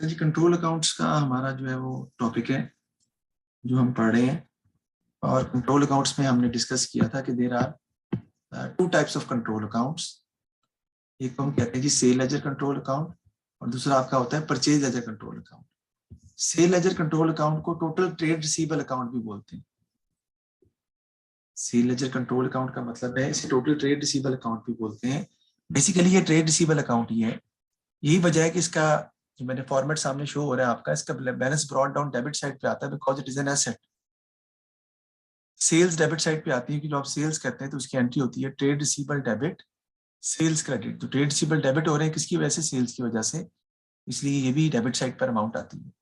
Sir जी, control accounts का हमारा जो है वो टॉपिक है जो हम पढ़ रहे हैं। और कंट्रोल अकाउंट्स में हमने डिस्कस किया था कि there are two types of control accounts. एक को हम कहते हैं जी सेल लेजर कंट्रोल अकाउंट, और दूसरा आपका होता है purchase ledger control account. Sale ledger control account को टोटल ट्रेड रिसीवेबल अकाउंट भी बोलते हैं। सेल लेजर कंट्रोल अकाउंट का मतलब है, इसे टोटल ट्रेड रिसीवेबल अकाउंट भी बोलते हैं। बेसिकली ये ट्रेड रिसीवेबल अकाउंट ही है। यही वजह है कि इसका जो मैंने फॉर्मेट सामने शो हो रहा है आपका, इसका balance brought down debit side पे आता है because it is an asset. Sales debit side पे आती है कि जो आप सेल्स करते हैं तो उसकी एंट्री होती है trade receivable debit sales credit. तो ट्रेड रिसीवेबल डेबिट हो रहे हैं किसकी वजह से? सेल्स की वजह से, इसलिए ये भी डेबिट साइड पर अमाउंट आती है।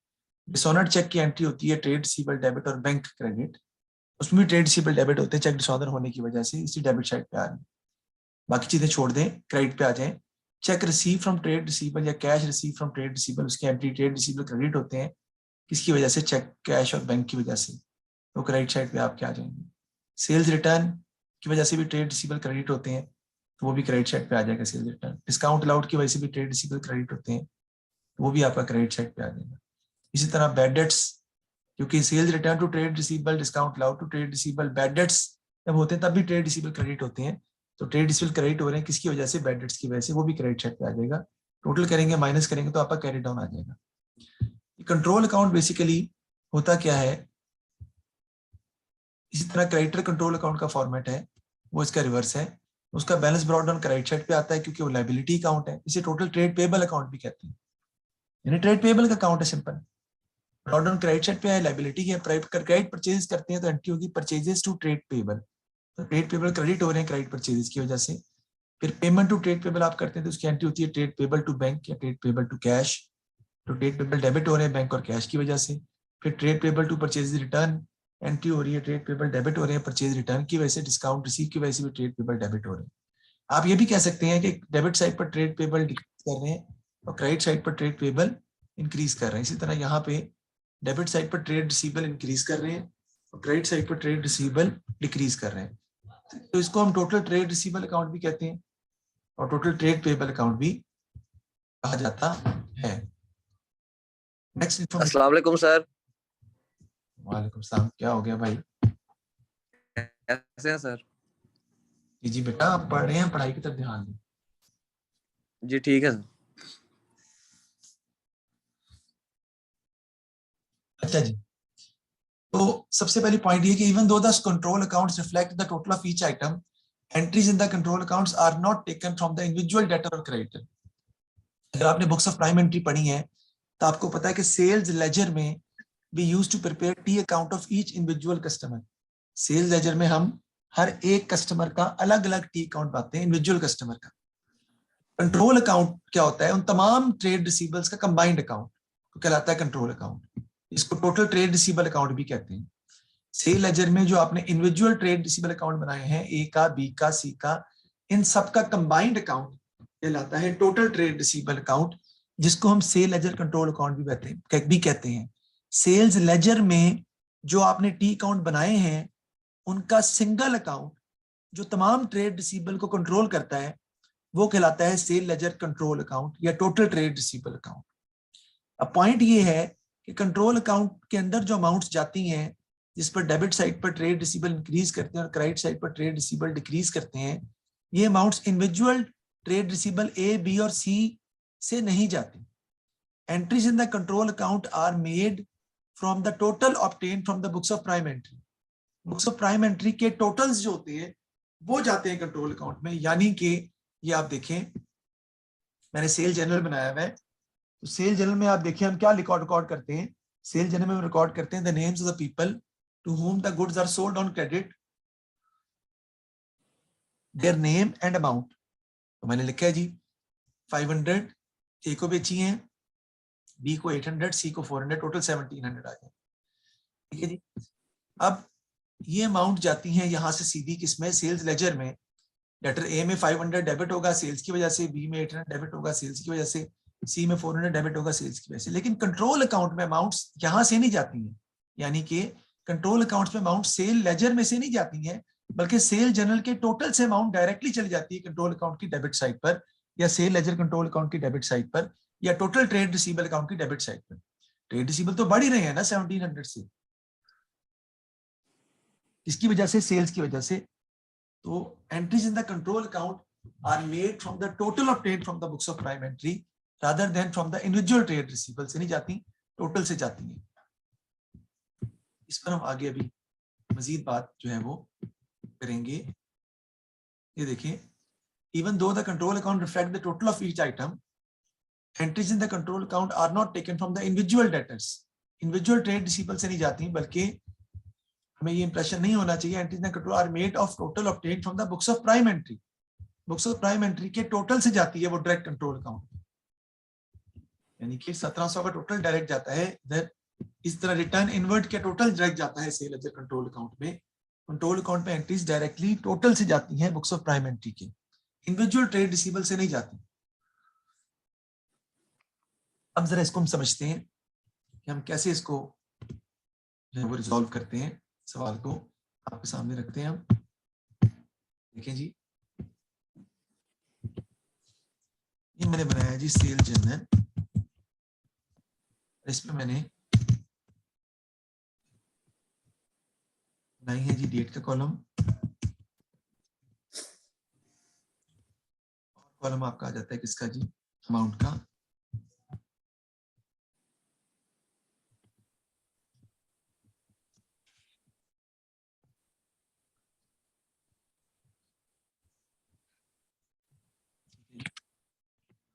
डिसऑनर्ड चेक की एंट्री होती है ट्रेड रिसीवेबल डेबिट और बैंक क्रेडिट, उसमें भी ट्रेड रिसीवेबल डेबिट होते हैं चेक डिसऑनर होने की वजह से, इसी डेबिट साइड पे आ रही है। बाकी चीजें छोड़ दें, क्रेडिट पे आ जाएं। Cheque receive from trade receivable या cash receive from trade receivable, उसकी एंट्री ट्रेड रिसीवेबल क्रेडिट होते हैं किसकी वजह से? चेक, कैश और बैंक की वजह से, तो क्रेडिट साइड पे आप क्या आ जाएंगे। सेल्स रिटर्न की वजह से भी ट्रेड रिसीवेबल क्रेडिट होते हैं, तो वो भी क्रेडिट साइड पे आ जाएगा सेल्स रिटर्न। डिस्काउंट अलाउड की वजह से भी ट्रेड रिसीवेबल क्रेडिट होते हैं, तो वो भी आपका क्रेडिट साइड पे आ जाएगा। इसी तरह बैड डेट्स, क्योंकि sales return to trade receivable, discount allowed to trade receivable, bad debts जब होते हैं तब भी ट्रेड रिसीवेबल क्रेडिट होते हैं, तो ट्रेड रिसीवेबल क्रेडिट हो रहे हैं किसकी वजह से? बैड डेट्स की वजह से, वो भी क्रेडिट साइड पे आ जाएगा। टोटल करेंगे, माइनस करेंगे तो आपका कैरी डाउन आ जाएगा। कंट्रोल अकाउंट बेसिकली होता क्या है, इसी तरह क्रेडिटर कंट्रोल अकाउंट का फॉर्मेट है वो इसका रिवर्स है। उसका balance brought down credit side पे आता है क्योंकि वो लायबिलिटी अकाउंट है। इसे टोटल ट्रेड पेबल अकाउंट भी कहते हैं, यानी ट्रेड पेबल का अकाउंट है simple. Brought down credit side पे है, लायबिलिटी है। क्रेडिट परचेज करते हैं तो एंट्री होगी परचेजेस टू ट्रेड पेबल, तो ट्रेड पेबल क्रेडिट हो रहे हैं क्रेडिट परचेजेस की वजह से। फिर पेमेंट टू ट्रेड पेबल आप करते हैं तो उसकी एंट्री होती है ट्रेड पेबल टू बैंक या ट्रेड पेबल टू कैश, तो ट्रेड पेबल डेबिट हो रहे हैं बैंक और कैश की वजह से। फिर trade payable to purchase return, entry हो रही है ट्रेड पेबल डेबिट हो रहे हैं परचेज रिटर्न की वजह से। डिस्काउंट रिसीव की वजह से भी ट्रेड पेबल डेबिट हो रहे हैं। आप ये भी कह सकते हैं कि डेबिट साइड पर ट्रेड पेबल डिक्रीज कर रहे हैं और क्रेडिट साइड पर ट्रेड पेबल इंक्रीज कर रहे हैं। इसी तरह यहाँ पे डेबिट साइड पर ट्रेड रिसीवेबल इंक्रीज कर रहे हैं और क्रेडिट साइड पर ट्रेड रिसीवेबल डिक्रीज कर रहे हैं, तो इसको हम टोटल ट्रेड रिसीवेबल अकाउंट भी कहते हैं और टोटल ट्रेड पेबल अकाउंट भी कहा जाता है। Next information. अस्सलाम वालेकुम सर। वालेकुम सलाम। क्या हो गया भाई? कैसे हैं सर? जी बेटा, आप पढ़ रहे हैं, पढ़ाई की तरफ ध्यान दें। जी ठीक है सर। अच्छा जी, तो सबसे पहली पॉइंट ये कि even though the control accounts reflect the total of each item, entries in the control accounts are not taken from the individual debtor और क्रेडिटर। अगर आपने बुक्स ऑफ प्राइम एंट्री पढ़ी है तो आपको पता है कि सेल्स लेजर में we use to prepare T account of each individual customer. Sales ledger में हम हर एक कस्टमर का अलग अलग टी अकाउंट पाते हैं, इंडिविजुअल कस्टमर का। कंट्रोल अकाउंट क्या होता है? उन तमाम ट्रेड रिसीवेबल्स का कंबाइंड अकाउंट तो कहलाता है कंट्रोल अकाउंट। इसको टोटल ट्रेड रिसीवेबल अकाउंट भी कहते हैं। सेल लेजर में जो आपने इंडिविजुअल ट्रेड रिसीवेबल अकाउंट बनाए हैं, ए का, बी का, सी का, इन सब का कंबाइंड अकाउंट कहलाता है टोटल ट्रेड रिसीवेबल अकाउंट, जिसको हम सेल लेजर कंट्रोल अकाउंट भी कहते हैं। सेल्स लेजर में जो आपने टी अकाउंट बनाए हैं उनका सिंगल अकाउंट जो तमाम ट्रेड रिसीवेबल को कंट्रोल करता है वो कहलाता है सेल लेजर कंट्रोल अकाउंट या टोटल ट्रेड रिसीवेबल अकाउंट। अब पॉइंट ये है कि कंट्रोल अकाउंट के अंदर जो अमाउंट्स जाती हैं जिस पर डेबिट साइड पर ट्रेड रिसीवेबल इंक्रीज करते हैं और क्रेडिट साइड पर ट्रेड रिसीवेबल डिक्रीज करते हैं, ये amounts individual trade receivable A, B और सी से नहीं जाती। Entries in the control account are made from the total obtain from the books of prime entry. Books of prime entry के totals जो होते हैं वो जाते हैं कंट्रोल अकाउंट में। यानी कि ये आप देखें, मैंने सेल जर्नल बनाया हुआ है, तो सेल जर्नल में आप देखिए हम क्या रिकॉर्ड करते हैं। सेल जर्नल में हम रिकॉर्ड करते हैं the names of the people to whom the goods are sold on credit, their name and amount। तो मैंने लिखा है जी 500 ए को बेची है, बी को 800, सी को 400, टोटल 1700 आ जाए। ठीक है जी। अब ये अमाउंट जाती हैं यहां से सीधी किसमें? सेल्स लेजर में। लेटर ए में 500 डेबिट होगा सेल्स की वजह से, बी में 800 डेबिट होगा सेल्स की वजह से, सी में 400 डेबिट होगा सेल्स की वजह से। लेकिन कंट्रोल अकाउंट में अमाउंट्स यहां से नहीं जाती हैं, यानी कि कंट्रोल अकाउंट्स में अमाउंट सेल लेजर में से नहीं जाती हैं, बल्कि सेल जर्नल के टोटल से अमाउंट डायरेक्टली चली जाती है कंट्रोल अकाउंट की डेबिट साइड पर या सेल लेजर कंट्रोल अकाउंट की डेबिट साइड पर। या टोटल ट्रेड रिसीवेबल अकाउंट की डेबिट साइड पे। ट्रेड रिसीवेबल तो बढ़ ही रहे हैं ना 1700 से, इसकी वजह से, सेल्स की वजह से। तो entries in the control account are made from the total obtained from the books of prime entry rather than from the individual trade receivable से नहीं जाती, टोटल से जाती हैं। इस पर हम आगे अभी मजीद बात जो है वो करेंगे। ये देखिए, even though the control account reflect the total of each item, entries in the control account are not taken from the individual debtors. Individual trade receivable से नहीं जाती, बल्कि हमें ये इंप्रेशन नहीं होना चाहिए entries in the control are made of total obtained from the books of prime entry. Books of prime entry के टोटल से जाती है वो डायरेक्ट कंट्रोल अकाउंट, यानी कि 1700 का टोटल डायरेक्ट जाता है इधर। इस तरह रिटर्न इनवर्ट के टोटल डायरेक्ट जाता है सेल लेजर कंट्रोल अकाउंट में। कंट्रोल अकाउंट में एंट्रीज डायरेक्टली टोटल से जाती हैं बुक्स ऑफ प्राइम एंट्री के, इंडिविजुअल ट्रेड रिसीवेबल से नहीं जाती। अब जरा इसको हम समझते हैं कि हम कैसे इसको जो है वो रिजॉल्व करते हैं। सवाल को आपके सामने रखते हैं हम। देखें जी, ये मैंने बनाया जी सेल जर्नल, इसमें मैंने बनाई है जी डेट का कॉलम, कॉलम आपका आ जाता है किसका जी, अमाउंट का।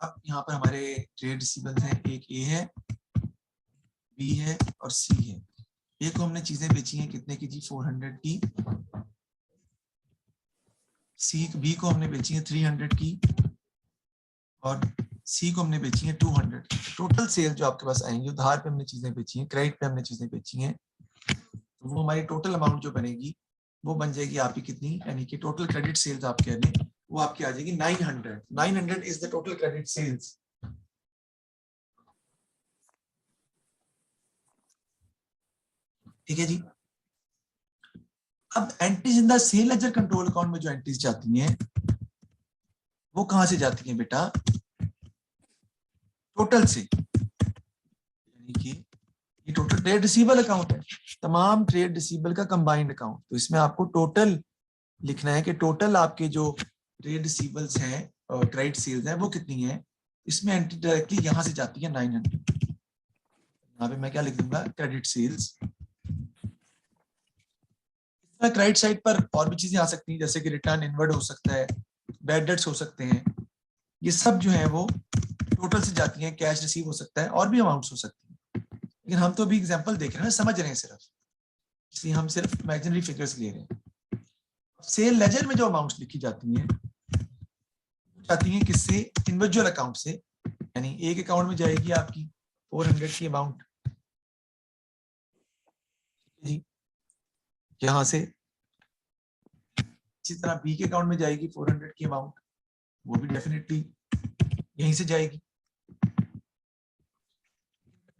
अब यहाँ पर हमारे ट्रेड रिसीवेबल्स हैं, एक ए है, बी है और सी है। ए को हमने चीजें बेची हैं कितने की जी, 400 की। बी को हमने बेची है 300 की और सी को हमने बेची है 200 की। टोटल सेल जो आपके पास आएंगी, उधार पे हमने चीजें बेची हैं, क्रेडिट पे हमने चीजें बेची हैं, तो वो हमारी टोटल अमाउंट जो बनेगी वो बन जाएगी आपकी कितनी, यानी कि टोटल क्रेडिट सेल्स आप कह रहे हैं वो आपकी आ जाएगी 900। 900 is the total credit sales. ठीक है जी। अब entries in the sale ledger control account में जो एंट्रीज जाती हैं वो कहां से जाती हैं बेटा, टोटल से, यानी कि ये टोटल ट्रेड रिसीवेबल अकाउंट है, तमाम ट्रेड रिसीवेबल का कंबाइंड अकाउंट। तो इसमें आपको टोटल लिखना है कि टोटल आपके जो ट्रेड रिसीवेबल्स हैं और क्रेडिट सेल्स हैं वो कितनी है। इसमें एंट्री डायरेक्टली यहां से जाती है 900। यहाँ पे मैं क्या लिख दूंगा, क्रेडिट सेल्स। क्रेडिट साइड पर और भी चीजें आ सकती हैं, जैसे कि रिटर्न इनवर्ड हो सकता है, बैड डेट्स हो सकते हैं, ये सब जो है वो टोटल से जाती हैं। कैश रिसीव हो सकता है और भी अमाउंट्स हो सकती हैं, लेकिन हम तो अभी एग्जांपल देख रहे हैं, समझ रहे हैं सिर्फ, इसलिए हम सिर्फ इमेजिनरी फिगर्स ले रहे हैं। सेल लेजर में जो अमाउंट्स लिखी जाती हैं किससे, इंडिविजुअल अकाउंट से, यानी एक अकाउंट में जाएगी आपकी 400 की अमाउंट जी, यहां से। इसी तरह बी के अकाउंट में जाएगी 400 की अमाउंट, वो भी डेफिनेटली यहीं से जाएगी।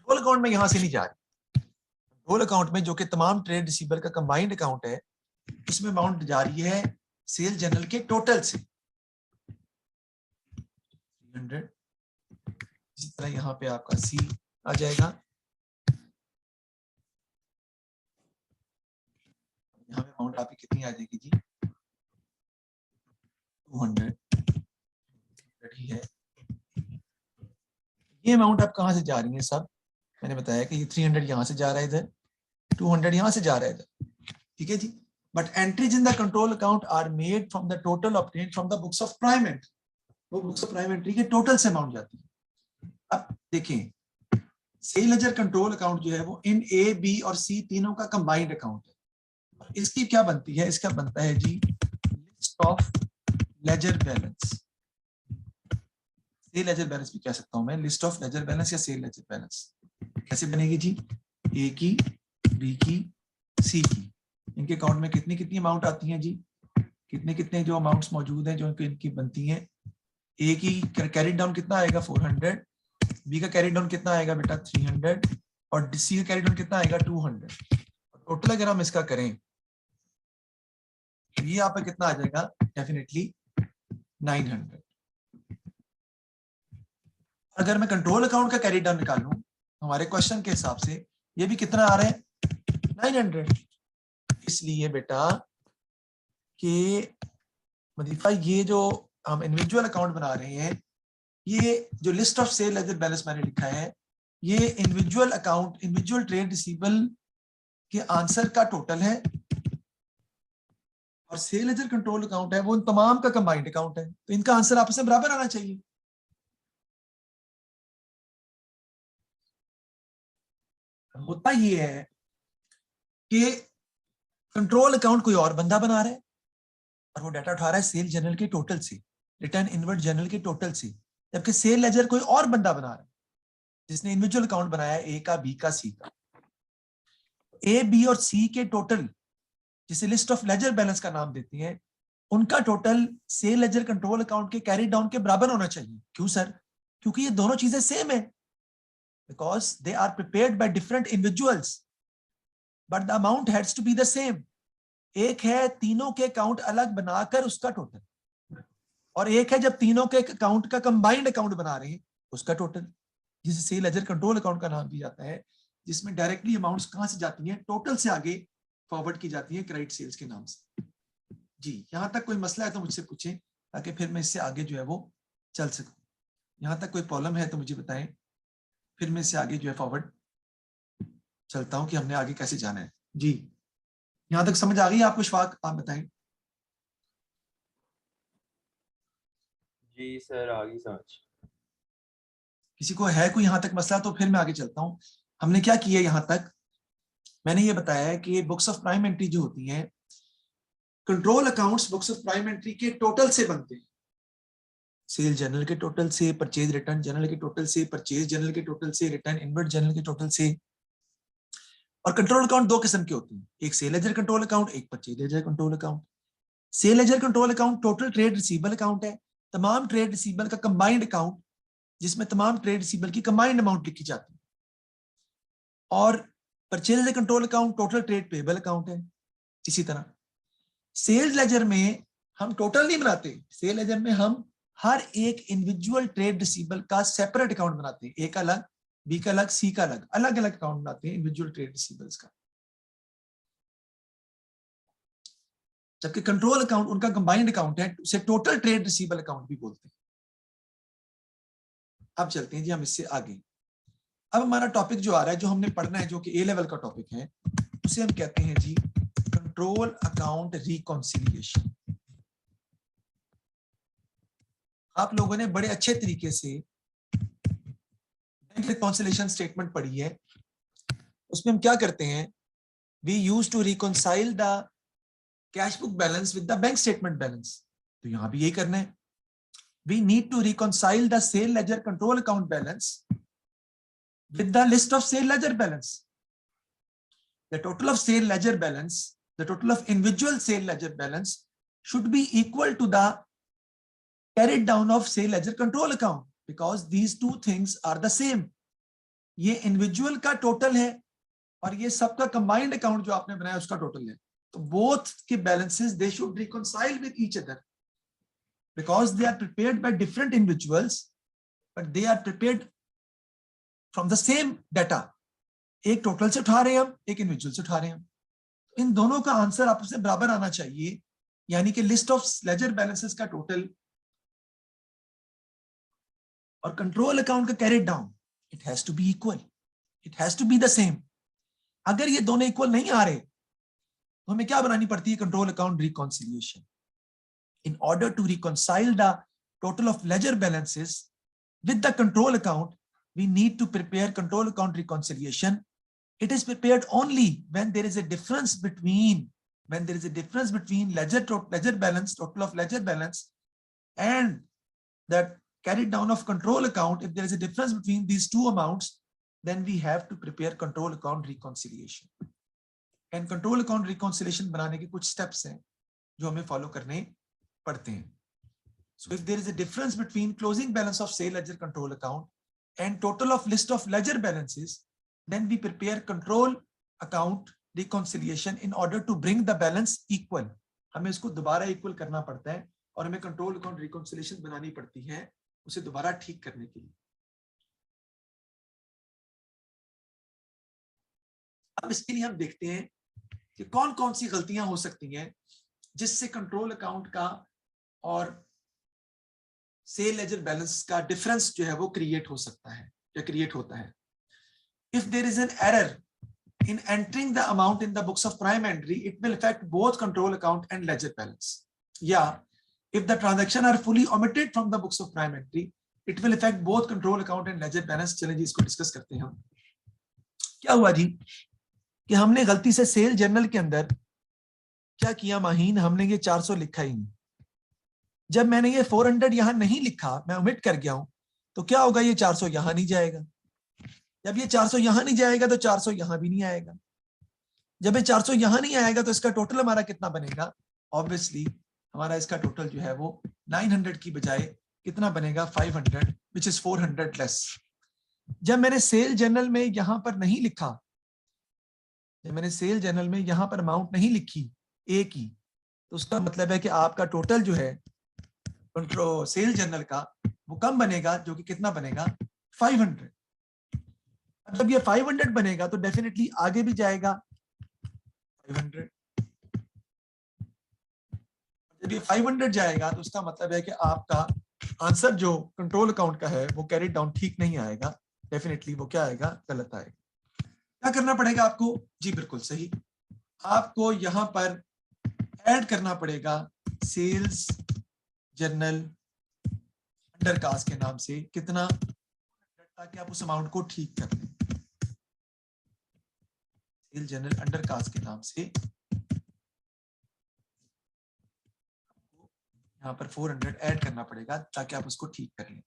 कंट्रोल अकाउंट में यहां से नहीं जा रही, कंट्रोल अकाउंट में जो कि तमाम ट्रेड रिसीवेबल का कंबाइंड अकाउंट है, उसमें अमाउंट जा रही है सेल जनरल के टोटल से 300। इसी तरह यहाँ पे आपका सी आ जाएगा, यहाँ पे अमाउंट आपकी कितनी आ जाएगी जी, 200 ही है। ये अमाउंट आप कहाँ से जा रही है सब, मैंने बताया कि ये 300 यहाँ से जा रहा है इधर, 200 यहाँ से जा रहा है इधर, ठीक है जी। But entries in the control account are made from the total obtained from the books of prime entry. वो बुक्स ऑफ प्राइम एंट्री के टोटल से अमाउंट जाती है। अब देखें, सेल लेजर कंट्रोल अकाउंट जो है वो इन ए, बी और सी तीनों का कंबाइंड अकाउंट है। इसकी क्या बनती है, इसका बनता है जी list of ledger balance. Sale ledger balance भी कह सकता हूं मैं, लिस्ट ऑफ लेजर बैलेंस या सेल लेजर बैलेंस। कैसे बनेगी जी, ए की, बी की, सी की, इनके अकाउंट में कितनी कितनी अमाउंट आती है जी, कितने कितने जो अमाउंट्स मौजूद हैं जो इनकी बनती हैं। ए की कैरी डाउन कितना आएगा 400, बी का कैरी डाउन कितना आएगा बेटा 300 और सी का कैरी डाउन कितना आएगा 200। टोटल अगर हम इसका करें तो ये यहाँ पे कितना आ जाएगा, डेफिनेटली 900। अगर मैं कंट्रोल अकाउंट का कैरी डाउन निकालूं हमारे क्वेश्चन के हिसाब से ये भी कितना आ रहा है 900। इसलिए बेटा कि मदीफा ये जो हम इंडिविजुअल अकाउंट बना रहे हैं ये जो list of sale ledger balance मैंने लिखा है ये individual account individual trade receivable के आंसर का टोटल है और सेल लेजर कंट्रोल अकाउंट है वो इन तमाम का कंबाइंड अकाउंट है तो इनका आंसर आपस में बराबर आना चाहिए। होता ये है कि कंट्रोल अकाउंट कोई और बंदा बना रहा है और वो डाटा उठा रहा है सेल जनरल के टोटल से रिटर्न इनवर्ट जनरल के टोटल से जबकि सेल लेजर कोई और बंदा बना रहा है जिसने इंडिविजुअल अकाउंट बनाया ए का बी का सी का। ए बी और सी के टोटल जिसे लिस्ट ऑफ लेजर बैलेंस का नाम देती है उनका total sale ledger control account के कैरी डाउन के बराबर होना चाहिए। क्यों सर? क्योंकि ये दोनों चीजें सेम है because they are prepared by different individuals but the amount has to be the same. एक है तीनों के अकाउंट अलग बनाकर उसका टोटल और एक है जब तीनों के अकाउंट का कंबाइंड अकाउंट बना रहे हैं उसका टोटल जिसे सेल लेजर कंट्रोल अकाउंट का नाम दिया जाता है जिसमें डायरेक्टली अमाउंट्स कहां से जाती हैं टोटल से आगे फॉरवर्ड की जाती है क्रेडिट सेल्स के नाम से। जी यहां तक कोई मसला है तो मुझसे पूछें ताकि फिर मैं इससे आगे जो है वो चल सकूं। यहां तक कोई प्रॉब्लम है तो मुझे बताएं फिर मैं इससे आगे जो है फॉरवर्ड चलता हूं कि हमने आगे कैसे जाना है। जी यहां तक समझ आ गई आपको इशफाक? आप बताएं। जी सर आ गई समझ। किसी को है कोई यहां तक मसला तो फिर मैं आगे चलता हूं। हमने क्या किया यहां तक मैंने ये बताया है कि बुक्स ऑफ प्राइम एंट्री जो होती हैं control accounts books of prime entry के टोटल से बनते हैं। सेल जनरल के टोटल से परचेज रिटर्न जनरल के टोटल से परचेज जनरल के टोटल से रिटर्न इनवर्ट जनरल के टोटल से। और कंट्रोल अकाउंट दो किस्म के होते हैं एक सेल लेजर कंट्रोल अकाउंट एक purchase ledger control account. Sale ledger control account total trade receivable account है तमाम ट्रेड रिसीवेबल का कंबाइंड अकाउंट जिसमें तमाम ट्रेड रिसीवेबल की कंबाइंड अमाउंट लिखी जाती है। और purchase ledger control account total trade payable account है। इसी तरह सेल्स लेजर में हम टोटल नहीं बनाते सेल लेजर में हम हर एक इंडिविजुअल ट्रेड रिसीवेबल का सेपरेट अकाउंट बनाते हैं ए का अलग बी का अलग सी का अलग अलग अलग अकाउंट बनाते हैं इंडिविजुअल ट्रेड रिसीवेबल्स का। जबकि कंट्रोल अकाउंट उनका कंबाइंड अकाउंट है उसे टोटल ट्रेड रिसीवेबल अकाउंट भी बोलते हैं। अब चलते हैं जी हम इससे आगे। अब हमारा टॉपिक जो आ रहा है जो हमने पढ़ना है जो कि ए लेवल का टॉपिक है उसे हम कहते हैं जी कंट्रोल अकाउंट रिकॉन्सिलिएशन। आप लोगों ने बड़े अच्छे तरीके से बैंक रिकॉन्सिलिएशन स्टेटमेंट पढ़ी है। उसमें हम क्या करते हैं we use to reconcile the cash book balance with the bank statement balance. तो यहां भी यही करना है we need to reconcile the sale ledger control account balance with the list of sale ledger balance. The total of sale ledger balance, the total of individual sale ledger balance should be equal to the carried down of sale ledger control account because these two things are the same. ये individual का total है और ये सबका combined account जो आपने बनाया उसका total है। तो both के balances they should reconcile with each other. Because they are prepared by different individuals, but they are prepared from the same data. एक टोटल से उठा रहे हैं हम एक इंडिविजुअल से उठा रहे हैं हम इन दोनों का आंसर आपस में बराबर आना चाहिए यानी कि लिस्ट ऑफ लेजर बैलेंसेस का टोटल और कंट्रोल अकाउंट का carried down it has to be equal it has to be the same. अगर ये दोनों इक्वल नहीं आ रहे तो हमें क्या बनानी पड़ती है control account reconciliation. In order to reconcile the total of ledger balances with the control account, we need to prepare control account reconciliation. It is prepared only when there is a difference between ledger balance, total of ledger balance, and that carried down of control account. If there is a difference between these two amounts, then we have to prepare control account reconciliation. And control account reconciliation बनाने के कुछ steps हैं जो हमें follow करने पढ़ते हैं। So if there is a difference between closing balance of sale ledger control account and total of list of ledger balances, then we prepare control account reconciliation in order to bring the balance equal. हमें इसको दोबारा equal करना पड़ता है और हमें control account reconciliation बनानी पड़ती है उसे दोबारा ठीक करने के लिए। अब इसके लिए हम देखते हैं कि कौन कौन सी गलतियां हो सकती हैं जिससे कंट्रोल अकाउंट का और सेल लेजर बैलेंस का डिफरेंस जो है वो क्रिएट हो सकता है या क्रिएट होता है. If there is an error in entering the amount in the books of prime entry, it will affect both control account and ledger balance. Yeah, if the transaction are fully omitted from the books of prime entry, it will affect both control account and ledger balance. चलिए जी इसको discuss करते हैं हम. क्या हुआ जी कि हमने गलती से सेल जर्नल के अंदर क्या किया माहीन, हमने ये 400 लिखा ही नहीं. जब मैंने ये 400 यहां नहीं लिखा, मैं ओमिट कर गया हूं, तो क्या होगा, ये 400 यहां नहीं जाएगा. जब ये 400 यहां नहीं जाएगा तो 400 यहां भी नहीं आएगा. जब ये 400 यहां नहीं आएगा तो इसका टोटल हमारा कितना बनेगा, ऑब्वियसली हमारा इसका टोटल जो है वो 900 की बजाय कितना बनेगा, 500, विच इज 400 लेस. जब मैंने सेल जर्नल में यहां पर नहीं लिखा, जब मैंने सेल जर्नल में यहां पर अमाउंट नहीं लिखी ए की, तो उसका मतलब है कि आपका टोटल जो है कंट्रोल सेल जर्नल का वो कम बनेगा, जो कि कितना बनेगा, 500. जब ये 500 बनेगा तो डेफिनेटली आगे भी जाएगा 500. जब ये 500 जाएगा तो उसका मतलब है कि आपका आंसर जो कंट्रोल अकाउंट का है वो कैरी डाउन ठीक नहीं आएगा, डेफिनेटली वो क्या आएगा, गलत आएगा. क्या करना पड़ेगा आपको जी, बिल्कुल सही, आपको यहां पर ऐड करना पड़ेगा सेल्स जर्नल अंडरकास्ट के नाम से कितना, ताकि आप उस अमाउंट को ठीक कर लें. सेल जर्नल अंडरकास्ट के नाम से यहाँ पर 400 ऐड करना पड़ेगा ताकि आप उसको ठीक कर लें.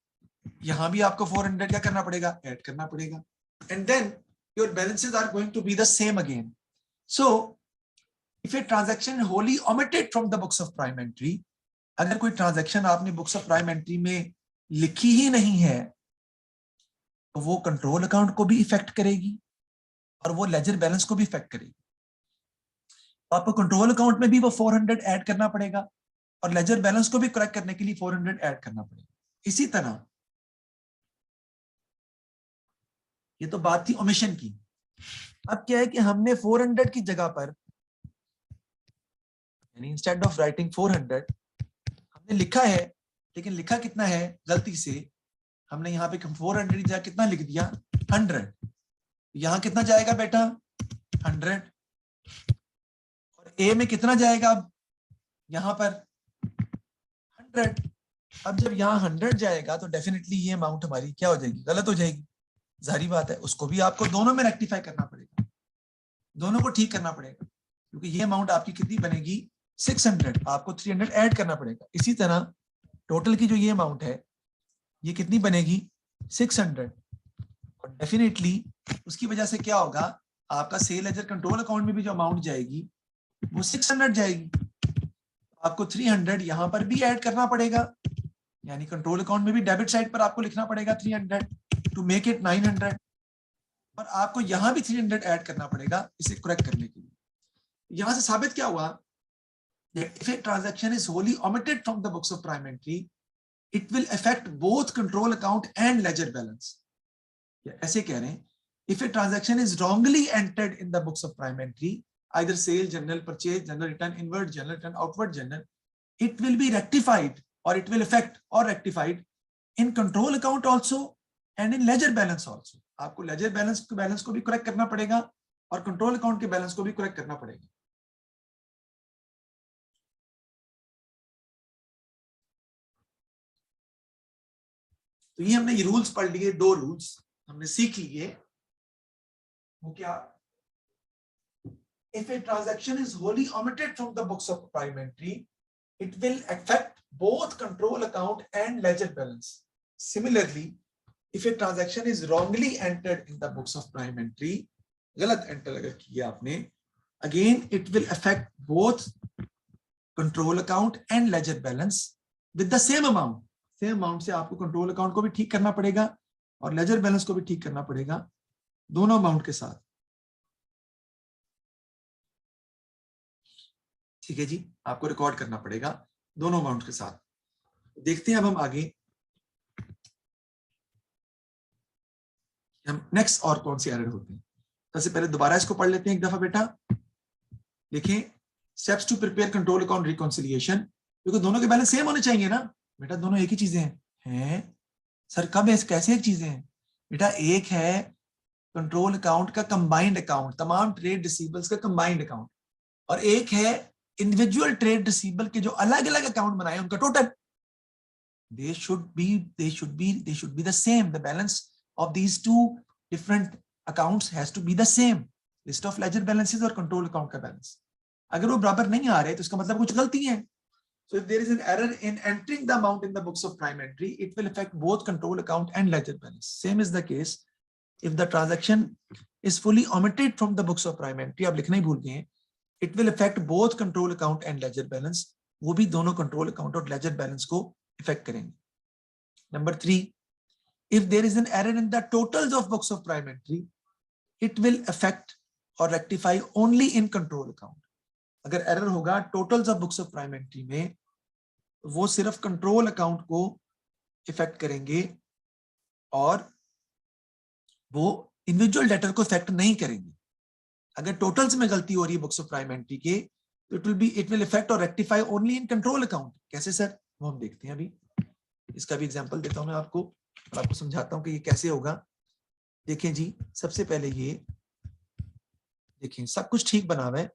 यहां भी आपको 400 क्या करना पड़ेगा, ऐड करना पड़ेगा. And then your balances are going to be the same again. So if a transaction wholly omitted from the books of prime entry, अगर कोई ट्रांजैक्शन आपने बुक्स ऑफ प्राइम एंट्री में लिखी ही नहीं है तो वो कंट्रोल अकाउंट को भी इफेक्ट करेगी और वो लेजर बैलेंस को भी इफेक्ट करेगी. आपको कंट्रोल अकाउंट में भी वो 400 ऐड करना पड़ेगा और लेजर बैलेंस को भी करेक्ट करने के लिए 400 ऐड करना पड़ेगा. इसी तरह ये तो बात थी ओमिशन की. अब क्या है कि हमने 400 की जगह पर, यानी इंस्टेड ऑफ राइटिंग 400 हमने लिखा है, लेकिन लिखा कितना है, गलती से हमने यहाँ पे 400 की जगह कितना लिख दिया, 100. यहां कितना जाएगा बेटा, 100. और ए में कितना जाएगा, अब यहां पर 100. अब जब यहाँ 100 जाएगा तो डेफिनेटली ये अमाउंट हमारी क्या हो जाएगी, गलत हो जाएगी. जाहिर बात है, उसको भी आपको दोनों में रेक्टिफाई करना पड़ेगा, दोनों को ठीक करना पड़ेगा, क्योंकि ये अमाउंट आपकी कितनी बनेगी, 600. आपको 300 ऐड करना पड़ेगा. इसी तरह टोटल की जो ये अमाउंट है ये कितनी बनेगी, 600. और डेफिनेटली उसकी वजह से क्या होगा, आपका सेल लेजर कंट्रोल अकाउंट में भी जो अमाउंट जाएगी वो 600 जाएगी. आपको 300 यहां पर भी ऐड करना पड़ेगा, यानी कंट्रोल अकाउंट में भी डेबिट साइड पर आपको लिखना पड़ेगा 300 टू मेक इट 900. और आपको यहां भी 300 ऐड करना पड़ेगा इसे करेक्ट करने के लिए. यहां से साबित क्या हुआ, if a transaction is wholly omitted from the books of prime entry, it will affect both control account and ledger balance. ऐसे कह रहे हैं, if a transaction is wrongly entered in the books of prime entry, either sale journal, purchase journal, return, inward journal, return, outward journal, it will be rectified or it will affect or rectified in control account also and in ledger balance also. आपको ledger balance को भी correct करना पड़ेगा और control account के balance को भी correct करना पड़ेगा. तो ये हमने ये रूल्स पढ़ लिए, 2 रूल्स हमने सीख लिए. वो क्या, if a transaction is wholly omitted from the books of prime entry, it will affect both control account and ledger balance. Similarly, if a transaction is wrongly entered in the books of prime entry, गलत enter अगर किया आपने, again it will affect both control account and ledger balance with the same amount. Same amount से आपको control account को भी ठीक करना पड़ेगा और लेजर बैलेंस को भी ठीक करना पड़ेगा, दोनों अमाउंट के साथ. ठीक है जी, आपको रिकॉर्ड करना पड़ेगा दोनों अमाउंट के साथ. देखते हैं अब हम आगे, हम नेक्स्ट और कौन सी एरर होते हैं. सबसे पहले दोबारा इसको पढ़ लेते हैं एक दफा बेटा। देखिए, steps to prepare control account reconciliation, क्योंकि दोनों के बैलेंस सेम होने चाहिए ना बेटा, दोनों एक ही चीजें हैं। सर कब है, कैसे एक चीजें हैं बेटा? एक है कंट्रोल अकाउंट का कंबाइंड अकाउंट, तमाम ट्रेड रिसीवेबल्स का कंबाइंड अकाउंट, और एक है इंडिविजुअल ट्रेड रिसीवेबल के जो अलग अलग अकाउंट बनाए उनका total. they should be the same. The balance of these two different accounts has to be the same. List of ledger balances और control account का balance अगर वो बराबर नहीं आ रहे तो इसका मतलब कुछ गलती है। So if there is an error in entering the amount in the books of prime entry, it will affect both control account and ledger balance. Same is the case if the transaction is fully omitted from the books of prime entry, आप लिखना ही भूल गए, it will affect both control account and ledger balance. वो भी दोनों control account और ledger balance को affect करेंगे। Number 3, if there is an error in the totals of books of prime entry, it will affect or rectify only in control account. अगर error होगा totals of books of prime entry में, वो सिर्फ control account को affect करेंगे और वो individual debtor को affect नहीं करेंगे। अगर totals में गलती हो रही है books of prime entry के, तो it will affect or rectify only in control account. कैसे सर? वो हम देखते हैं अभी। इसका भी एग्जांपल देता हूं मैं आपको और आपको समझाता हूं कि ये कैसे होगा। देखें जी, सबसे पहले ये देखें, सब कुछ ठीक बना हुआ है,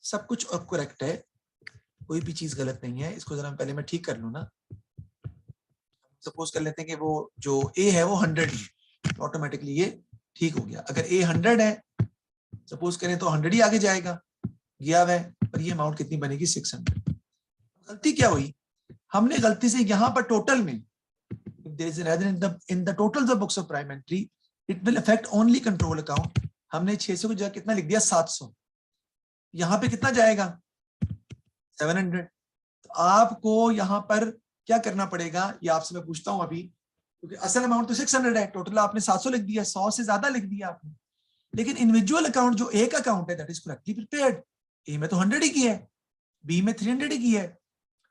सब कुछ करेक्ट है, कोई भी चीज गलत नहीं है। इसको जरा पहले मैं ठीक कर लूं ना। सपोज कर लेते हैं कि वो जो ए है वो 100 है, ऑटोमेटिकली ये ठीक हो गया। अगर ए 100 है सपोज करें तो 100 ही आगे जाएगा, गया हुआ है, पर ये अमाउंट कितनी बनेगी? 600। गलती क्या हुई? हमने गलती से यहाँ पर टोटल में, if there is an error in the totals of books of prime entry, it will affect only control account. हमने 600 की जगह कितना लिख दिया? 700। यहाँ पे कितना जाएगा? 700। तो आपको यहाँ पर क्या करना पड़ेगा, ये आपसे मैं पूछता हूँ अभी, क्योंकि असल अमाउंट तो 600 है, टोटल आपने 700 लिख दिया, 100 से ज्यादा लिख दिया आपने। लेकिन इंडिविजुअल अकाउंट जो एक अकाउंट है, दैट इज करेक्टली प्रिपेयर्ड। ए में तो 100 ही किया है, बी में 300 ही किया है,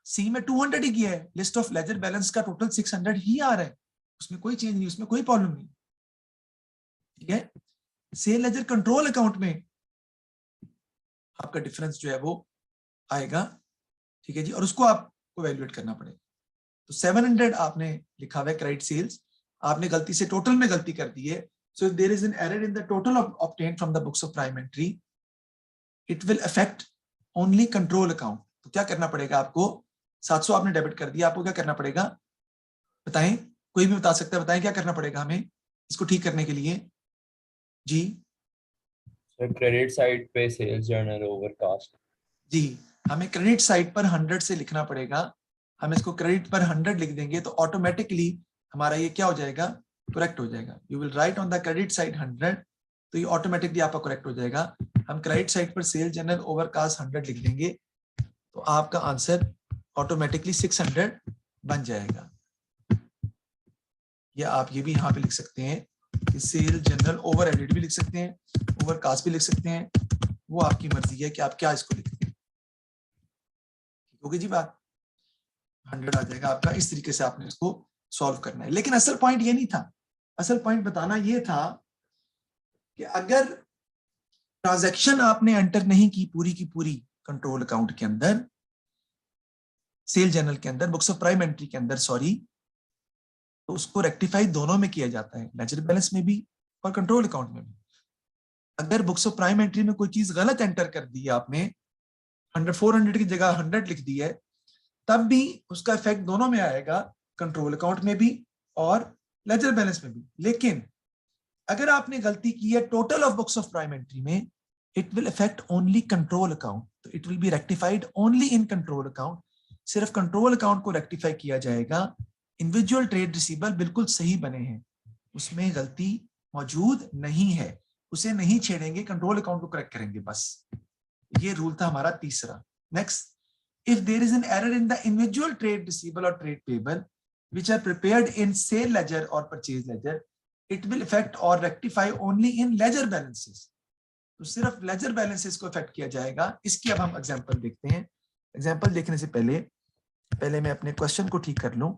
सी में 200 ही किया है, लिस्ट ऑफ लेजर बैलेंस का टोटल 600 ही आ रहा है, उसमें कोई चेंज नहीं, उसमें कोई प्रॉब्लम नहीं। ठीक है, सेल लेजर कंट्रोल अकाउंट में आपका डिफरेंस जो है वो आएगा। ठीक है जी, और उसको आपको वैल्यूएट करना पड़ेगा। तो 700 आपने लिखा हुआ है क्रेडिट सेल्स, आपने गलती से टोटल में गलती कर दी है। So if there is an error in the total obtained from the books of prime entry, it will affect only control account. तो क्या करना पड़ेगा आपको? 700 आपने डेबिट कर दिया, आपको क्या करना पड़ेगा बताएं? कोई भी बता सकता है, बताएं क्या करना पड़ेगा हमें इसको ठीक करने के लिए? जी क्रेडिट साइड पे सेल्स जर्नल ओवरकास्ट। जी, हमें क्रेडिट साइड पर 100 से लिखना पड़ेगा। हम इसको क्रेडिट पर 100 लिख देंगे तो ऑटोमेटिकली हमारा ये क्या हो जाएगा? करेक्ट हो जाएगा। You will write on the credit side 100, तो ये ऑटोमेटिकली आपका करेक्ट हो जाएगा। हम क्रेडिट साइड पर सेल जनरल ओवरकास्ट 100 लिख देंगे तो आपका आंसर ऑटोमेटिकली 600 बन जाएगा। या आप ये भी यहाँ पे लिख सकते हैं कि सेल जनरल ओवर एडिट भी लिख सकते हैं, ओवरकास्ट भी लिख सकते हैं, वो आपकी मर्जी है कि आप क्या इसको लिखते हैं। ठीक होगी जी बात? 100 आ जाएगा आपका। इस तरीके से आपने इसको सॉल्व करना है। लेकिन असल पॉइंट ये नहीं था, असल पॉइंट बताना ये था कि अगर ट्रांजैक्शन आपने एंटर नहीं की पूरी की पूरी कंट्रोल अकाउंट के अंदर, सेल जर्नल के अंदर, बुक्स ऑफ प्राइम एंट्री के अंदर सॉरी, तो उसको रेक्टिफाई दोनों में किया जाता है, लेजर बैलेंस में भी और कंट्रोल अकाउंट में भी। अगर बुक्स ऑफ प्राइम एंट्री में कोई चीज गलत एंटर कर दी आपने, 400 की जगह 100 लिख दी है, तब भी उसका इफेक्ट दोनों में आएगा, कंट्रोल अकाउंट में भी और लेजर बैलेंस में भी। लेकिन अगर आपने गलती की है total of books of prime entry में, it will affect only control account, तो it will be rectified only in control account. सिर्फ कंट्रोल अकाउंट को रेक्टिफाई किया जाएगा। इंडिविजुअल ट्रेड रिसीवेबल बिल्कुल सही बने हैं, उसमें गलती मौजूद नहीं है, उसे नहीं छेड़ेंगे, कंट्रोल अकाउंट को करेक्ट करेंगे बस। ये रूल था हमारा तीसरा। Next, if there is an error in the individual trade receivable or trade payable which are prepared in sale ledger or purchase ledger, it will affect or rectify only in ledger balances. तो सिर्फ ledger balances को affect किया जाएगा। इसकी अब हम example देखते हैं। एग्जांपल देखने से पहले मैं अपने क्वेश्चन को ठीक कर लूं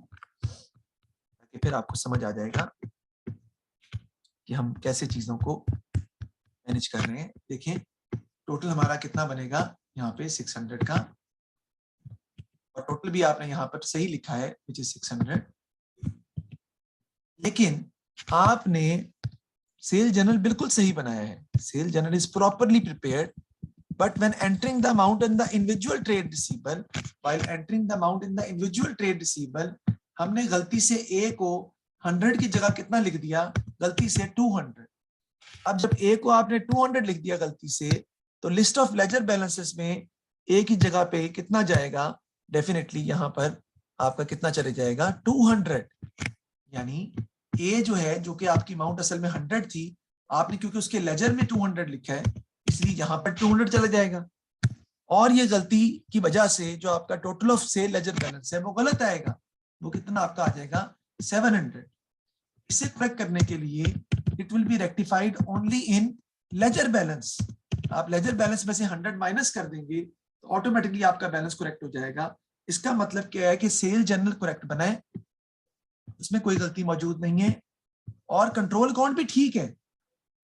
ताकि फिर आपको समझ आ जाएगा। कि हम कैसे चीजों को मैनेज कर रहे हैं। देखें टोटल हमारा कितना बनेगा यहाँ पे 600 का, और टोटल भी आपने यहाँ पर सही लिखा है विच इज 600, लेकिन आपने सेल जर्नल बिल्कुल सही बनाया है, sale journal is properly prepared, but when entering the amount in the individual trade receivable, while entering the amount in the individual trade receivable, हमने गलती से A को 100 की जगह कितना लिख दिया, गलती से 200। अब जब A को आपने 200 लिख दिया गलती से, तो लिस्ट ऑफ लेजर बैलेंसेस में A की जगह पे कितना जाएगा, डेफिनेटली यहाँ पर आपका कितना चले जाएगा 200। यानी A जो है, जो कि आपकी अमाउंट असल में 100 थी, आपने क्योंकि उसके लेजर में 200 लिखा है, इसलिए यहां पर 200 चला जाएगा, और ये गलती की वजह से जो आपका total of sale ledger balance है वो गलत आएगा, वो कितना आपका आ जाएगा 700। इसे करेक्ट करने के लिए it will be rectified only in ledger balance. आप लेजर बैलेंस में से 100 माइनस कर देंगे तो ऑटोमेटिकली आपका बैलेंस करेक्ट हो जाएगा। इसका मतलब क्या है कि सेल जर्नल करेक्ट बना है, उसमें कोई गलती मौजूद नहीं है, और कंट्रोल अकाउंट भी ठीक है।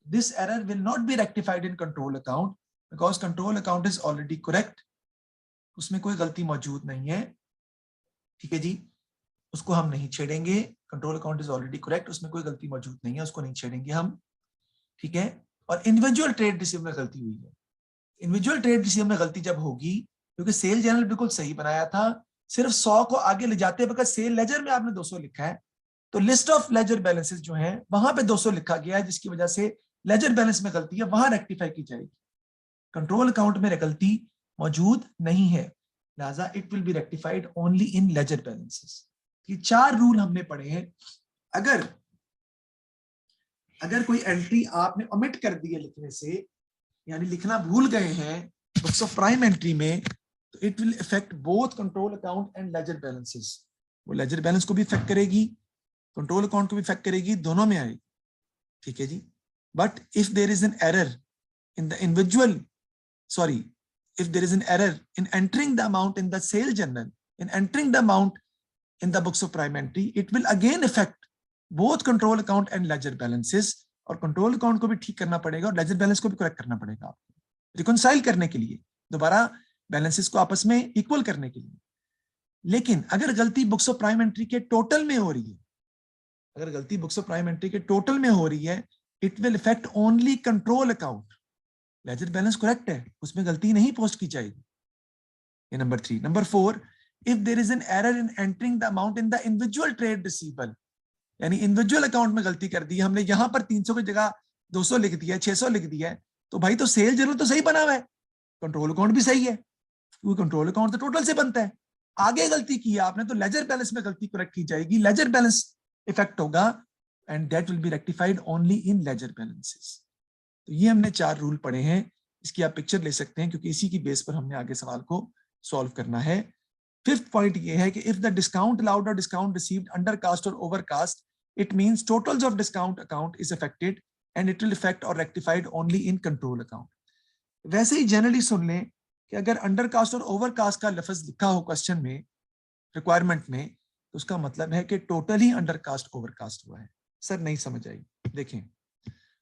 This error will not be rectified in control account because control account is already correct, उसमें कोई गलती मौजूद नहीं है, ठीक है जी, उसको हम नहीं छेड़ेंगे। Control account is already correct, उसमें कोई गलती मौजूद नहीं है, उसको नहीं छेड़ेंगे हम, ठीक है। और इंडिविजुअल ट्रेड रिसीव में गलती हुई है। इंडिविजुअल ट्रेड रिसीव में गलती जब होगी, क्योंकि सेल जर्नल बिल्कुल सही बनाया था, सिर्फ 100 को आगे ले जाते वक्त सेल लेजर में आपने 200 लिखा है, तो लिस्ट ऑफ लेजर बैलेंसेस जो है वहां पे 200 लिखा गया है, जिसकी वजह से लेजर बैलेंस में गलती है, वहां रेक्टिफाई की जाएगी। कंट्रोल अकाउंट में गलती मौजूद नहीं है, लिहाजा it will be rectified only in ledger balances. ये 4 रूल हमने पढ़े हैं। अगर कोई एंट्री आपने ओमिट कर दी है लिखने से, यानी लिखना भूल गए हैं बुक्स ऑफ प्राइम एंट्री में, तो it will effect both control account and ledger balances. वो लेजर बैलेंस को भी इफेक्ट करेगी, कंट्रोल अकाउंट को भी इफेक्ट करेगी, दोनों में आएगी, ठीक है जी। But if there is an error in the individual, if there is an error in entering the amount in the sale journal, in entering the amount in the books of prime entry, it will again affect both control account and ledger balances, और control account को भी ठीक करना पड़ेगा और laser balance को भी correct करना पड़ेगा आपको, रिकॉन्साइल करने के लिए, दोबारा बैलेंसेस को आपस में इक्वल करने के लिए। लेकिन अगर गलती बुक्स ऑफ प्राइम एंट्री के टोटल में हो रही है, अगर गलती बुक्स ऑफ प्राइम एंट्री के टोटल में हो रही है, it will effect only control account. Ledger balance correct है, उसमें गलती नहीं पोस्ट की जाएगी। ये number 3। Number 4, if there is an error in entering the amount in the individual trade receivable, यानी इंडिविजुअल अकाउंट में गलती कर दी हमने, यहां पर 300 की जगह 200 लिख दिया, 600 लिख दिया है, तो भाई तो सेल जर्नल तो सही बना हुआ है, कंट्रोल अकाउंट भी सही है, क्योंकि कंट्रोल अकाउंट तो टोटल से बनता है। आगे गलती की आपने तो लेजर बैलेंस में गलती करेक्ट की जाएगी, लेजर बैलेंस इफेक्ट होगा, and that will be rectified only in ledger balances। तो ये हमने 4 रूल पढ़े हैं, इसकी आप पिक्चर ले सकते हैं, क्योंकि इसी की बेस पर हमने आगे सवाल को सॉल्व करना है। 5th पॉइंट ये है कि इफ द डिस्काउंट अलाउड और डिस्काउंट रिसीव्ड अंडर कास्ट और overcast, it means totals of discount account is affected and it will effect और rectified only in control account. वैसे ही जनरली सुन लें कि अगर अंडर कास्ट और ओवर कास्ट का लफ्ज लिखा हो क्वेश्चन में, रिक्वायरमेंट में, तो उसका मतलब है कि टोटल ही अंडर कास्ट ओवर कास्ट हुआ है। सर नहीं समझ आई, देखें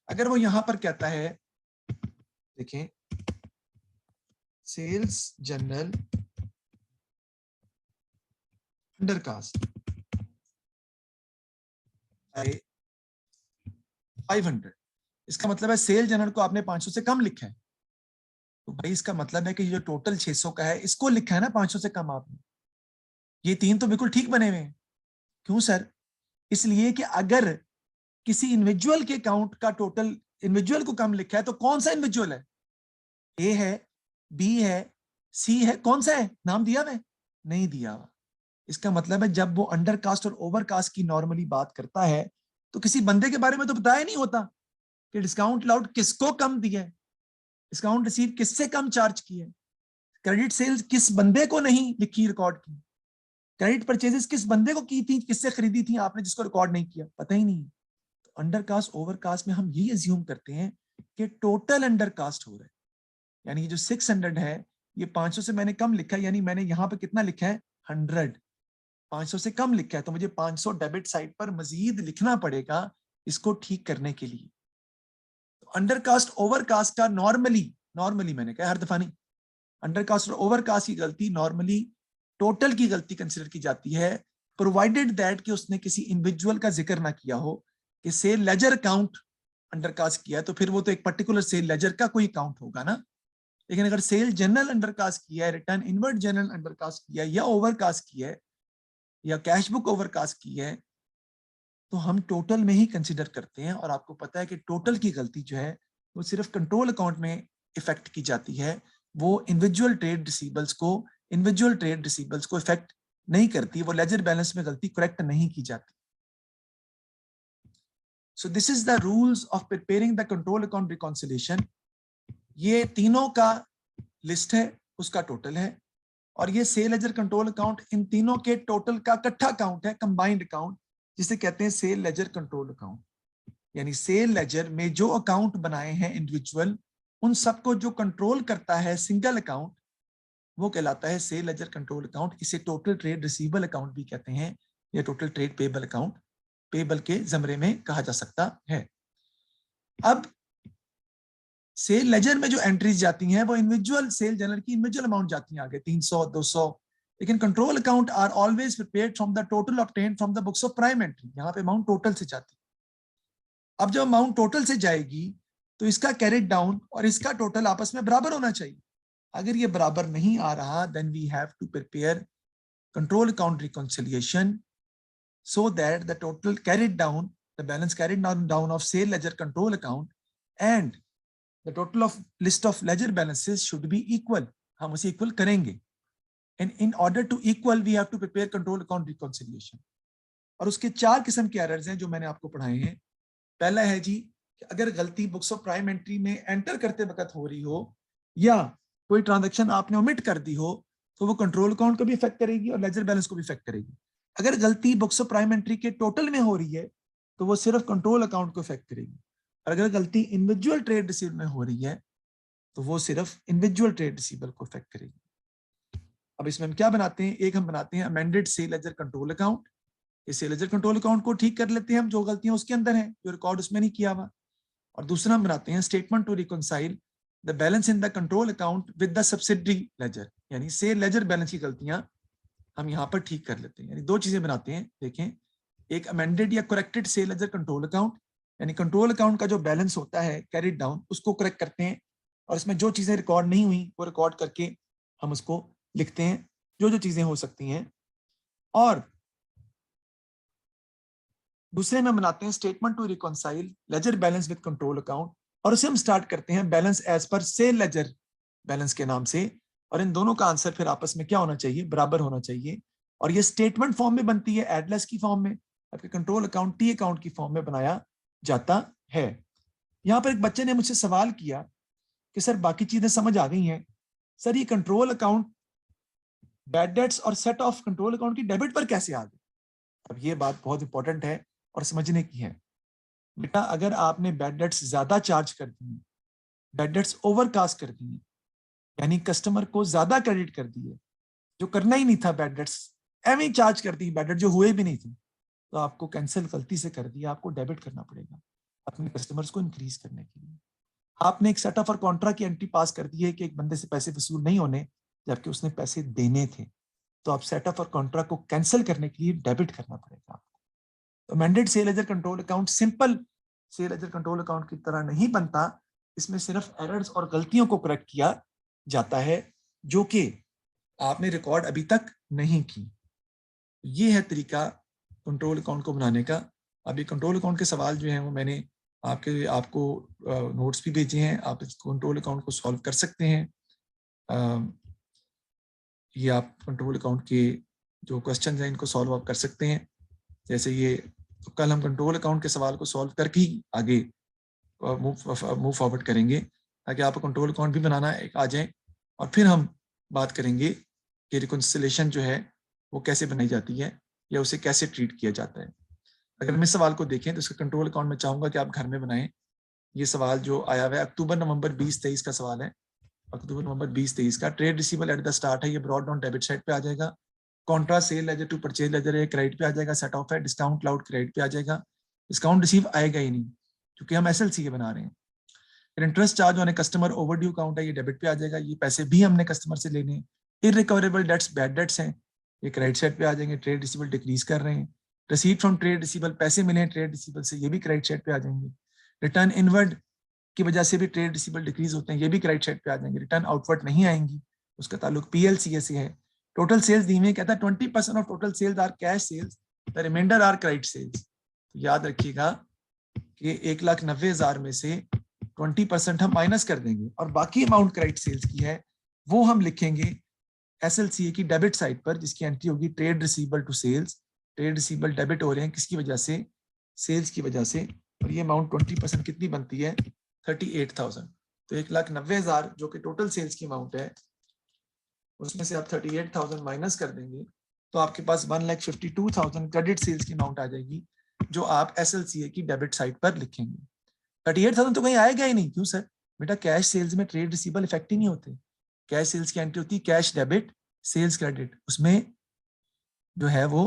अगर वो यहां पर कहता है, देखें सेल्स जर्नल अंडर कास्ट 500, इसका मतलब है सेल जर्नल को आपने 500 से कम लिखा है, तो भाई इसका मतलब है कि जो टोटल 600 का है इसको लिखा है ना 500 से कम आपने। ये 3 तो बिल्कुल ठीक बने हुए हैं। क्यों सर? इसलिए कि अगर किसी इंडिविजुअल के अकाउंट का टोटल इंडिविजुअल को कम लिखा है, तो कौन सा इंडिविजुअल है? ए है, बी है, सी है, कौन सा है? नाम दिया हुआ? नहीं दिया हुआ। इसका मतलब है जब वो अंडर कास्ट और ओवर कास्ट की नॉर्मली बात करता है, तो किसी बंदे के बारे में तो बताया नहीं होता कि डिस्काउंट अलाउड किसको कम दिया है, डिस्काउंट रिसीव किससे कम चार्ज किया है, क्रेडिट सेल्स किस बंदे को नहीं लिखी रिकॉर्ड की, क्रेडिट परचेजेस किस बंदे को की थी, किससे खरीदी थी आपने, जिसको रिकॉर्ड नहीं किया, पता ही नहीं। तो अंडर कास्ट ओवर कास्ट में हम ये अज्यूम करते हैं कि टोटल अंडर कास्ट हो रहा है, यानी ये जो 600 है ये 500 से मैंने कम लिखा है, यानी मैंने यहाँ पे कितना लिखा है 100, 500 से कम लिखा है, तो मुझे 500 डेबिट साइड पर मजीद लिखना पड़ेगा, इसको ठीक करने के लिए। अंडरकास्ट ओवरकास्ट का नॉर्मली मैंने कहा हर दफा नहीं, अंडरकास्ट और ओवरकास्ट की गलती नॉर्मली टोटल की गलती कंसिडर की जाती है, प्रोवाइडेड दैट कि उसने किसी इंडिविजुअल का जिक्र ना किया हो कि सेल लेजर अकाउंट अंडरकास्ट किया, तो फिर वो तो एक पर्टिकुलर सेल लेजर का कोई अकाउंट होगा ना। लेकिन अगर सेल जनरल अंडरकास्ट किया है, रिटर्न इनवर्ट जनरल अंडरकास्ट किया है, या ओवरकास्ट किया है, या कैश बुक ओवरकास्ट की है, तो हम टोटल में ही कंसिडर करते हैं। और आपको पता है कि टोटल की गलती जो है वो सिर्फ कंट्रोल अकाउंट में इफेक्ट की जाती है, वो इंडिविजुअल ट्रेड रिसीवेबल्स को इफेक्ट नहीं करती, वो लेजर बैलेंस में गलती करेक्ट नहीं की जाती। So this is the rules of preparing the control account reconciliation. ये तीनों का लिस्ट है, उसका टोटल है, और ये सेल लेजर कंट्रोल अकाउंट इन तीनों के टोटल का इकट्ठा अकाउंट है, कंबाइंड अकाउंट, जिसे कहते हैं सेल लेजर कंट्रोल अकाउंट। यानी सेल लेजर में जो अकाउंट बनाए हैं इंडिविजुअल, उन सबको जो कंट्रोल करता है सिंगल अकाउंट, वो कहलाता है सेल लेजर कंट्रोल अकाउंट। इसे टोटल ट्रेड रिसीवेबल अकाउंट भी कहते हैं, या total trade payable account, payable के जमरे में कहा जा सकता है। अब सेल लेजर में जो एंट्रीज जाती हैं वो इंडिविजुअल सेल जनरल की इंडिविजुअल अमाउंट जाती हैं आगे 300 200, लेकिन control account are always prepared from the total obtained from the books of prime entry. यहाँ पे अमाउंट टोटल से जाती है। अब जब अमाउंट टोटल से जाएगी तो इसका कैरेट डाउन और इसका टोटल आपस में बराबर होना चाहिए। अगर ये बराबर नहीं आ रहा, then we have to prepare control account reconciliation so that the total carried down, the balance carried down of sale ledger control account and the total of list of ledger balances should be equal. हम उसे equal करेंगे, and in order to equal we have to prepare control account reconciliation. और उसके 4 किस्म के errors हैं जो मैंने आपको पढ़ाए हैं। पहला है जी कि अगर गलती बुक्स ऑफ प्राइम एंट्री में एंटर करते वक्त हो रही हो, या कोई ट्रांजैक्शन आपने ओमिट कर दी हो, तो वो कंट्रोल अकाउंट को भी इफेक्ट करेगी और लेजर बैलेंस को भी इफेक्ट करेगी। अगर गलती बुक्स ऑफ प्राइम एंट्री के टोटल में हो रही है तो वो सिर्फ कंट्रोल अकाउंट को इफेक्ट करेगी, और अगर गलती इंडिविजुअल ट्रेड रिसीव में हो रही है तो वो सिर्फ इंडिविजुअल ट्रेड रिसीवेबल को इफेक्ट करेगी। अब इसमें हम क्या बनाते हैं, एक हम बनाते हैं amended sale ledger control account. इस सेल लेजर कंट्रोल अकाउंट को ठीक कर लेते हैं हम, जो गलतियां उसके अंदर हैं, जो रिकॉर्ड उसमें नहीं किया हुआ। और दूसरा हम बनाते हैं statement to reconcile the balance in the control account with the subsidiary ledger, यानी सेल लेजर बैलेंस की गलतियां हम यहाँ पर ठीक कर लेते हैं। यानी 2 चीजें बनाते हैं, देखें, एक अमेंडेड या corrected sale ledger control account, यानी कंट्रोल अकाउंट का जो बैलेंस होता है कैरिड डाउन, उसको करेक्ट करते हैं, और इसमें जो चीजें रिकॉर्ड नहीं हुई वो रिकॉर्ड करके हम उसको लिखते हैं, जो चीजें हो सकती हैं। और दूसरे में बनाते हैं statement to reconcile ledger balance with control account, और उसे हम स्टार्ट करते हैं बैलेंस एज पर सेल लेजर बैलेंस के नाम से। और इन दोनों का आंसर फिर आपस में क्या होना चाहिए, बराबर होना चाहिए। और ये स्टेटमेंट फॉर्म में बनती है, एडलेस की फॉर्म में, आपके कंट्रोल अकाउंट टी अकाउंट की फॉर्म में बनाया जाता है। यहाँ पर एक बच्चे ने मुझसे सवाल किया कि सर बाकी चीजें समझ आ गई हैं, सर ये कंट्रोल अकाउंट बैड डेट्स और सेट ऑफ कंट्रोल अकाउंट की डेबिट पर कैसे आ गए। अब ये बात बहुत इंपॉर्टेंट है और समझने की है। बेटा अगर आपने बैड डेट्स ज्यादा चार्ज कर दी, बैड डेट्स ओवरकास्ट कर दी, यानी कस्टमर को ज्यादा क्रेडिट कर दिए, जो करना ही नहीं था, बैड डेट्स एवं ही चार्ज कर दी, बैड डेट जो हुए भी नहीं थे, तो आपको कैंसिल गलती से कर दिया, आपको डेबिट करना पड़ेगा अपने कस्टमर्स को इंक्रीज करने के लिए। आपने एक सेट ऑफ और कॉन्ट्रा की एंट्री पास कर दी है कि एक बंदे से पैसे वसूल नहीं होने, जबकि उसने पैसे देने थे, तो आप सेट ऑफ और कॉन्ट्रा को कैंसिल करने के लिए डेबिट करना पड़ेगा आपको। तो amended sale ledger control account simple sale ledger control account की तरह नहीं बनता, इसमें सिर्फ एरर्स और गलतियों को करेक्ट किया जाता है जो कि आपने रिकॉर्ड अभी तक नहीं की। ये है तरीका कंट्रोल अकाउंट को बनाने का। अभी कंट्रोल अकाउंट के सवाल जो हैं वो मैंने आपको नोट्स भी भेजे हैं, आप इस कंट्रोल अकाउंट को सॉल्व कर सकते हैं। ये आप कंट्रोल अकाउंट के जो क्वेश्चन हैं इनको सॉल्व आप कर सकते हैं। जैसे ये तो कल हम कंट्रोल अकाउंट के सवाल को सॉल्व करके ही आगे मूव फॉरवर्ड करेंगे, ताकि आप कंट्रोल अकाउंट भी बनाना आ जाए, और फिर हम बात करेंगे कि रिकॉन्सिलिएशन जो है वो कैसे बनाई जाती है या उसे कैसे ट्रीट किया जाता है। अगर हम इस सवाल को देखें तो इसका कंट्रोल अकाउंट में चाहूंगा कि आप घर में बनाएं। ये सवाल जो आया हुआ है अक्टूबर-नवंबर 2023 का सवाल है, अक्टूबर-नवंबर 2023 का। Trade receivable at the start है, ये ब्रॉड डाउन डेबिट साइड पे आ जाएगा। Contra sale ledger to purchase ledger है, क्रेडिट पे आ जाएगा। सेट ऑफ है, डिस्काउंट लाउड क्रेडिट पे आ जाएगा। डिस्काउंट रिसीव आएगा ही नहीं क्योंकि हम SLCA बना रहे हैं। फिर interest charge on a customer overdue account है, ये डेबिट पे आ जाएगा, ये पैसे भी हमने कस्टमर से लेने हैं। इररिकवरेबल डेट्स बैड डेट्स हैं, ये क्रेडिट साइड पे आ जाएंगे, ट्रेड रिसीवेबल डिक्रीज कर रहे हैं। रिसीट फ्रॉम ट्रेड रिसीवेबल, पैसे मिले हैं ट्रेड रिसीवेबल से, ये भी क्रेडिट साइड पे आ जाएंगे। रिटर्न इनवर्ड की वजह से भी ट्रेड रिसीवेबल डिक्रीज होते हैं, ये भी क्रेडिट साइड पे आ जाएंगे। रिटर्न आउटवर्ड नहीं आएंगी, उसका ताल्लुक PLCA से है। टोटल सेल्स दी हुई है, कहता है 20% of total sales are cash sales, the reminder are credit sales. तो याद रखिएगा कि 1,90,000 में से 20% हम माइनस कर देंगे और बाकी अमाउंट क्रेडिट सेल्स की है वो हम लिखेंगे SLCA की डेबिट साइड पर, जिसकी एंट्री होगी trade receivable to sales. Trade receivable debit हो रहे हैं किसकी वजह से? सेल्स की वजह से। और ये अमाउंट 20% कितनी बनती है? 38,000। तो 1,90,000 जो कि टोटल सेल्स की अमाउंट है, उसमें से आप 38,000 माइनस कर देंगे तो आपके पास 1,52,000 क्रेडिट सेल्स की अमाउंट आ जाएगी, जो आप SLCA की डेबिट साइड पर लिखेंगे। 38,000 तो कहीं आएगा ही नहीं। क्यों सर? बेटा कैश सेल्स में ट्रेड रिसीवेबल इफेक्ट ही नहीं होते। कैश सेल्स की एंट्री होती है कैश डेबिट सेल्स क्रेडिट, उसमें जो है वो